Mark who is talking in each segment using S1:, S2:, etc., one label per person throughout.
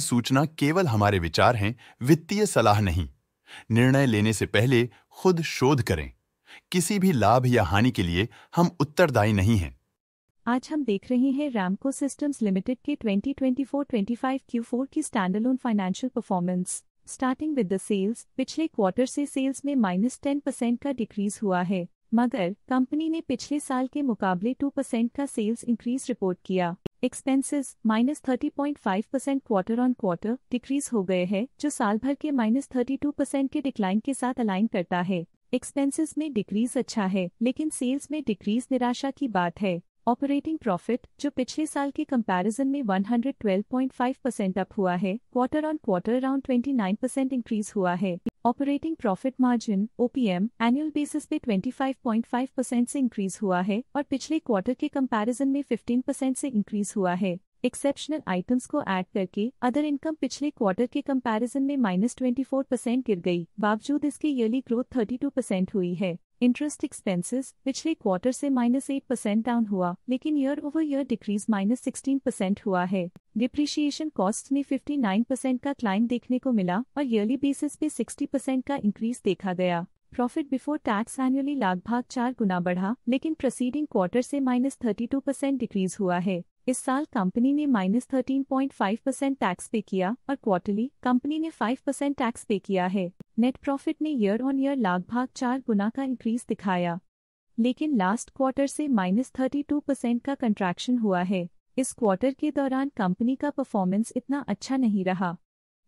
S1: सूचना केवल हमारे विचार हैं, वित्तीय सलाह नहीं। निर्णय लेने से पहले खुद शोध करें। किसी भी लाभ या हानि के लिए हम उत्तरदायी नहीं हैं।
S2: आज हम देख रहे हैं रैमको सिस्टम्स लिमिटेड के 2024-25 Q4 की standalone financial performance. Starting with the sales, पिछले क्वार्टर से सेल्स में -10% का डिक्रीज हुआ है, मगर कंपनी ने पिछले साल के मुकाबले 2% का सेल्स इंक्रीज रिपोर्ट किया। Expenses -30.5% quarter on quarter decrease हो गए हैं, जो साल भर के -32% के डिक्लाइन के साथ अलाइन करता है। एक्सपेंसेस में डिक्रीज अच्छा है, लेकिन सेल्स में डिक्रीज निराशा की बात है। ऑपरेटिंग प्रॉफिट, जो पिछले साल के कंपैरिजन में 112.5% अप हुआ है, quarter on quarter around 29% increase हुआ है। Operating profit margin (OPM) annual basis पे 25.5% से इंक्रीज हुआ है और पिछले क्वार्टर के कंपैरिजन में 15% से इंक्रीज हुआ है। एक्सेप्शनल आइटम्स को ऐड करके अदर इनकम पिछले क्वार्टर के कंपैरिजन में -24% गिर गई, बावजूद इसके ईयरली ग्रोथ 32% हुई है। इंटरेस्ट एक्सपेंसेस पिछले क्वार्टर से -8% डाउन हुआ, लेकिन ईयर ओवर ईयर डिक्रीज -16% हुआ है। डिप्रिशिएशन कॉस्ट में 59% का क्लाइम देखने को मिला और ईयरली बेसिस पे 60% का इंक्रीज देखा गया। प्रॉफिट बिफोर टैक्स एनुअली लगभग 4 गुना बढ़ा, लेकिन प्रीसीडिंग क्वार्टर से -32% डिक्रीज हुआ है। इस साल कंपनी ने -13.5% टैक्स पे किया और क्वार्टरली कंपनी ने 5% टैक्स पे किया है। नेट प्रॉफिट ने ईयर ऑन ईयर लगभग 4 गुना का इंक्रीज दिखाया, लेकिन लास्ट क्वार्टर से -32% का कंट्रैक्शन हुआ है। इस क्वार्टर के दौरान कंपनी का परफॉर्मेंस इतना अच्छा नहीं रहा।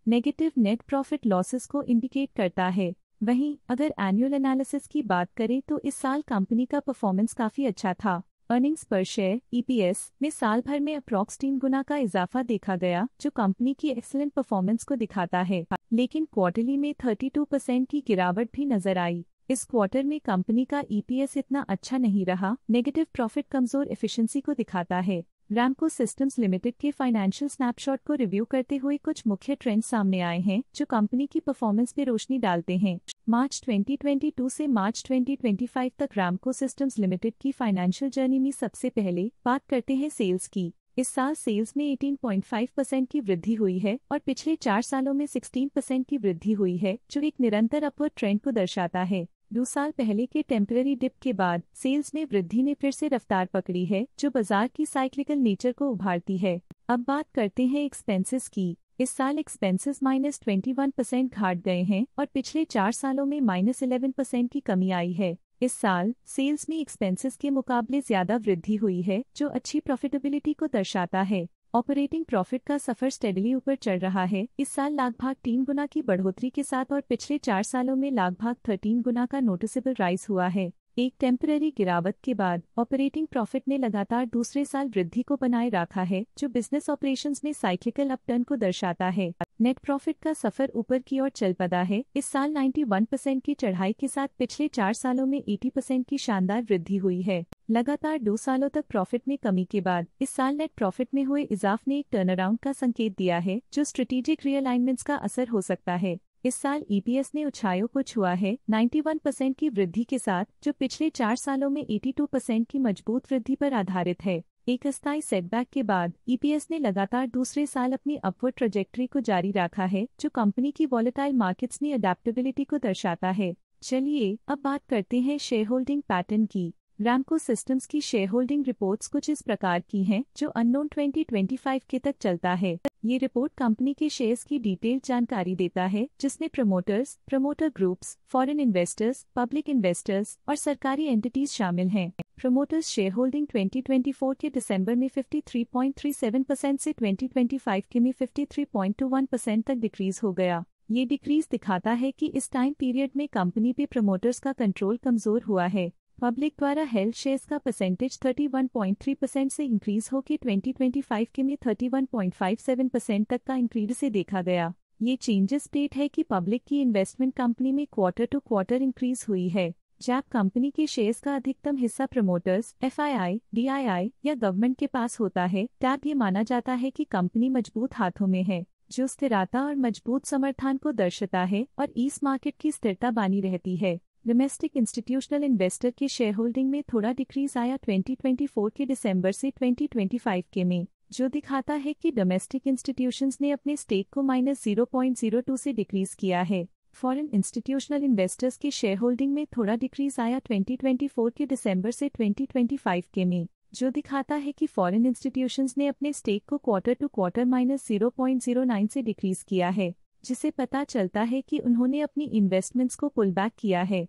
S2: नेगेटिव नेट प्रॉफिट लॉसेस को इंडिकेट करता है। वहीं अगर एनुअल एनालिसिस की बात करें तो इस साल कंपनी का परफॉर्मेंस काफी अच्छा था। अर्निंग्स पर शेयर (EPS) में साल भर में अप्रॉक्स 3 गुना का इजाफा देखा गया, जो कंपनी की एक्सीलेंट परफॉर्मेंस को दिखाता है। लेकिन क्वार्टरली में 32% की गिरावट भी नजर आई। इस क्वार्टर में कंपनी का EPS इतना अच्छा नहीं रहा। नेगेटिव प्रॉफिट कमजोर एफिशिएंसी को दिखाता है। रैमको सिस्टम्स लिमिटेड के फाइनेंशियल स्नैपशॉट को रिव्यू करते हुए कुछ मुख्य ट्रेंड्स सामने आए हैं, जो कंपनी की परफॉर्मेंस पे रोशनी डालते हैं। मार्च 2022 से मार्च 2025 तक रैमको सिस्टम्स लिमिटेड की फाइनेंशियल जर्नी में सबसे पहले बात करते हैं सेल्स की। इस साल सेल्स में 18.5% की वृद्धि हुई है और पिछले 4 सालों में 16% की वृद्धि हुई है, जो एक निरंतर अपवर्ड ट्रेंड को दर्शाता है। 2 साल पहले के टेम्पररी डिप के बाद सेल्स में वृद्धि ने फिर से रफ्तार पकड़ी है, जो बाजार की साइक्लिकल नेचर को उभारती है। अब बात करते हैं एक्सपेंसेस की। इस साल एक्सपेंसेस -21% घाट गए हैं और पिछले 4 सालों में -11% की कमी आई है। इस साल सेल्स में एक्सपेंसेस के मुकाबले ज्यादा वृद्धि हुई है, जो अच्छी प्रॉफिटेबिलिटी को दर्शाता है। ऑपरेटिंग प्रॉफिट का सफर स्टेडली ऊपर चढ़ रहा है, इस साल लगभग 3 गुना की बढ़ोतरी के साथ और पिछले 4 सालों में लगभग 13 गुना का नोटिसेबल राइज हुआ है। एक टेम्पररी गिरावट के बाद ऑपरेटिंग प्रॉफिट ने लगातार दूसरे साल वृद्धि को बनाए रखा है, जो बिजनेस ऑपरेशंस में साइक्लिकल अपटर्न को दर्शाता है। नेट प्रॉफिट का सफर ऊपर की ओर चल पड़ा है। इस साल 91% की चढ़ाई के साथ पिछले 4 सालों में 80% की शानदार वृद्धि हुई है। लगातार 2 सालों तक प्रॉफिट में कमी के बाद इस साल नेट प्रॉफिट में हुए इजाफ ने एक टर्नअराउंड का संकेत दिया है, जो स्ट्रेटेजिक रीअलाइनमेंट्स का असर हो सकता है। इस साल EPS ने ऊंचाइयों को छुआ है 91% की वृद्धि के साथ, जो पिछले 4 सालों में 82% की मजबूत वृद्धि पर आधारित है। एक अस्थायी सेटबैक के बाद EPS ने लगातार दूसरे साल अपनी अपवर्ड ट्रैजेक्टरी को जारी रखा है, जो कंपनी की वॉलेटाइल मार्केट्स में अडेप्टेबिलिटी को दर्शाता है। चलिए अब बात करते हैं शेयर होल्डिंग पैटर्न की। रैमको सिस्टम्स की शेयर होल्डिंग रिपोर्ट्स कुछ इस प्रकार की हैं, जो अननोन 2025 के तक चलता है। ये रिपोर्ट कंपनी के शेयर्स की डिटेल्ड जानकारी देता है, जिसमें promoters, promoter groups, foreign investors, public investors और सरकारी एंटिटीज शामिल हैं। प्रमोटर्स शेयर होल्डिंग 2024 के दिसंबर में 53.37% से 2025 के में 53.21% तक डिक्रीज हो गया। ये डिक्रीज दिखाता है कि इस टाइम पीरियड में कंपनी पे प्रमोटर्स का कंट्रोल कमजोर हुआ है। पब्लिक द्वारा हेल्ड शेयर्स का परसेंटेज 31.3% से इंक्रीज होकर 2025 के में 31.57% तक का इंक्रीज से देखा गया। ये चेंजेस स्टेट है कि पब्लिक की इन्वेस्टमेंट कंपनी में क्वार्टर टू क्वार्टर इंक्रीज हुई है। जब कंपनी के शेयर्स का अधिकतम हिस्सा प्रमोटर्स, FII, DII या गवर्नमेंट के पास होता है, तब ये माना जाता है कि कंपनी मजबूत हाथों में है, जो स्थिरता और मजबूत समर्थन को दर्शाता है और इस मार्केट की स्थिरता बनी रहती है। डोमेस्टिक इंस्टीट्यूशनल इन्वेस्टर के शेयर होल्डिंग में थोड़ा डिक्रीज आया 2024 के दिसंबर से 2025 के में। जो दिखाता है कि डोमेस्टिक इंस्टीट्यूशंस ने अपने स्टेक को -0.02 से डिक्रीज किया है। फॉरेन इंस्टीट्यूशनल इन्वेस्टर्स के शेयर होल्डिंग में थोड़ा डिक्रीज आया 2024 के दिसंबर से 2025 के में, जो दिखाता है कि फॉरेन इंस्टीट्यूशंस ने अपने स्टेक को क्वार्टर टू क्वार्टर -0.09 से डिक्रीज किया है, जिसे पता चलता है कि उन्होंने अपनी इन्वेस्टमेंट्स को पुल बैक किया है।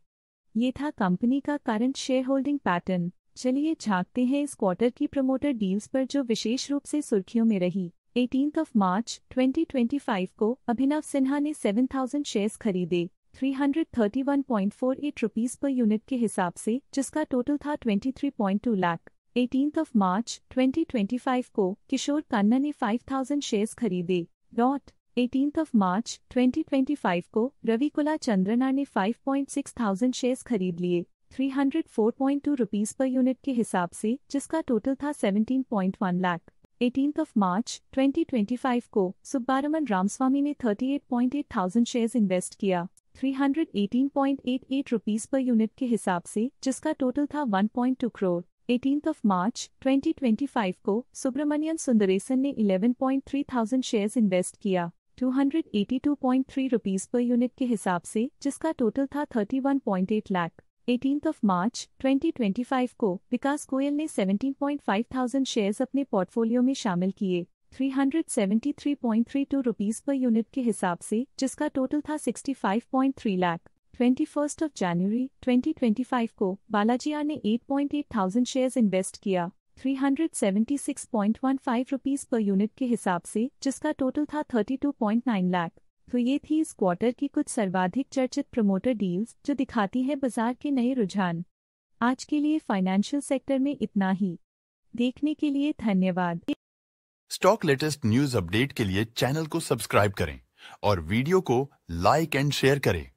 S2: ये था कंपनी का करंट शेयर होल्डिंग पैटर्न। चलिए झांकते हैं इस क्वार्टर की प्रमोटर डील्स पर जो विशेष रूप से सुर्खियों में रही। 18 मार्च 2025 को अभिनव सिन्हा ने 7,000 शेयर्स खरीदे 331.48 रुपीस पर यूनिट के हिसाब से, जिसका टोटल था 23.2 लाख। 18 मार्च 2025 को किशोर कन्ना ने 5,000 शेयर्स खरीदे 18 मार्च 2025 को रविकुला चंद्रना ने 5,600 शेयर्स खरीद लिए 304.2 रुपीस पर यूनिट के हिसाब से, जिसका टोटल था 17.1 लाख। 18 मार्च 2025 को सुब्बारमन रामस्वामी ने 38,800 शेयर्स इन्वेस्ट किया 318.88 रुपीस पर यूनिट के हिसाब से, जिसका टोटल था 1.2 करोड़। 18 मार्च 2025 को सुब्रमण्यन सुंदरेसन ने 11,300 शेयर्स इन्वेस्ट किया 282.3 रुपीस पर यूनिट के हिसाब से, जिसका टोटल था 31.8 लाख। 18 मार्च 2025 को विकास गोयल ने 17,500 शेयर्स अपने पोर्टफोलियो में शामिल किए 373.32 रुपीस पर यूनिट के हिसाब से, जिसका टोटल था 65.3 लाख। 21 जनवरी 2025 को बालाजी आर ने 8,800 शेयर्स इन्वेस्ट किया 376.15 रुपीस पर यूनिट के हिसाब से, जिसका टोटल था 32.9 लाख। तो ये थी इस क्वार्टर की कुछ सर्वाधिक चर्चित प्रमोटर डील्स जो दिखाती है बाजार के नए रुझान। आज के लिए फाइनेंशियल सेक्टर में इतना ही। देखने के लिए धन्यवाद।
S1: स्टॉक लेटेस्ट न्यूज अपडेट के लिए चैनल को सब्सक्राइब करें और वीडियो को लाइक एंड शेयर करें।